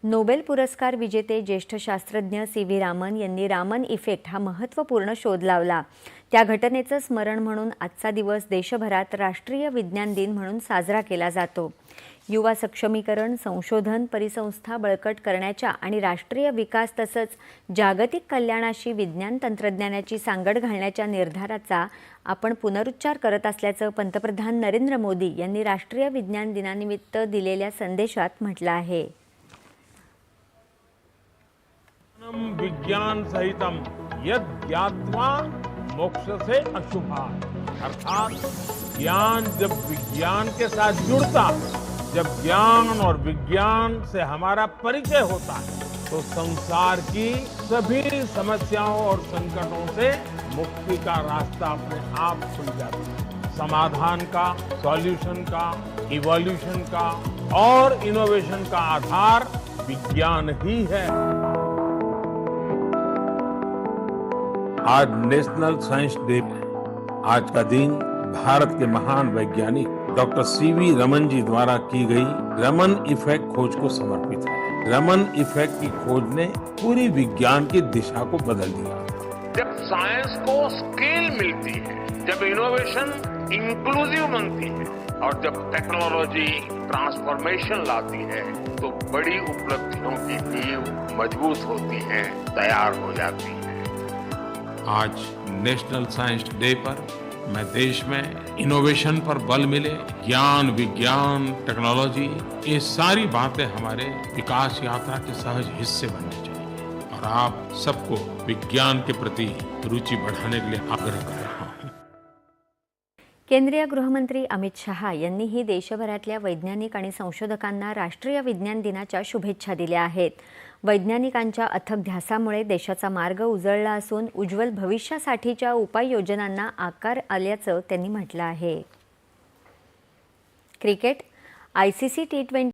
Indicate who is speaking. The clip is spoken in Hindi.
Speaker 1: नोबेल पुरस्कार विजेते ज्येष्ठ शास्त्रज्ञ सी.व्ही. रामन यांनी रामन इफेक्ट हा महत्त्वपूर्ण शोध लावला। त्या घटनेचं स्मरण म्हणून आजचा दिवस देशभरात राष्ट्रीय विज्ञान दिन म्हणून साजरा केला जातो। युवा सक्षमीकरण, संशोधन परिसंस्था बळकट करण्याच्या आणि राष्ट्रीय विकास तसंच जागतिक कल्याणाशी विज्ञान तंत्रज्ञानाची सांगड घालण्याच्या निर्धाराचा आपण पुनरुच्चार करत असल्याचं पंतप्रधान नरेंद्र मोदी यांनी राष्ट्रीय विज्ञान दिनानिमित्त दिलेल्या संदेशात म्हटलं आहे।
Speaker 2: विज्ञान सहितम यद ज्ञात्वा मोक्ष से अशुभात्, अर्थात ज्ञान जब विज्ञान के साथ जुड़ता, जब ज्ञान और विज्ञान से हमारा परिचय होता है तो संसार की सभी समस्याओं और संकटों से मुक्ति का रास्ता अपने आप खुल जाता है। समाधान का, सॉल्यूशन का, इवोल्यूशन का और इनोवेशन का आधार विज्ञान ही है। आज नेशनल साइंस डे है। आज का दिन भारत के महान वैज्ञानिक डॉक्टर सी.वी. रमन जी द्वारा की गई रमन इफेक्ट खोज को समर्पित है। रमन इफेक्ट की खोज ने पूरी विज्ञान की दिशा को बदल दिया।
Speaker 3: जब साइंस को स्केल मिलती है, जब इनोवेशन इंक्लूसिव बनती है और जब टेक्नोलॉजी ट्रांसफॉर्मेशन लाती है तो बड़ी उपलब्धियों की नींव मजबूत होती है, तैयार हो जाती है।
Speaker 2: आज नेशनल साइंस डे पर मैं देश में इनोवेशन पर बल मिले, ज्ञान, विज्ञान, टेक्नोलॉजी, ये सारी बातें हमारे विकास यात्रा के सहज हिस्से बनने चाहिए और आप सबको विज्ञान के प्रति रुचि बढ़ाने के लिए आग्रह कर रहा हूँ।
Speaker 1: केंद्रीय गृहमंत्री अमित शहा यांनीही देशभरातल्या वैज्ञानिक आणि संशोधकांना राष्ट्रीय विज्ञान दिनाच्या शुभेच्छा दिल्या आहेत। वैज्ञानिकांच्या अथक ध्यासामुळे देशाचा मार्ग उजळला असून उज्ज्वल भविष्यासाठीच्या उपाययोजनांना आकार आल्याचं त्यांनी म्हटलं आहे। Cricket ICC T20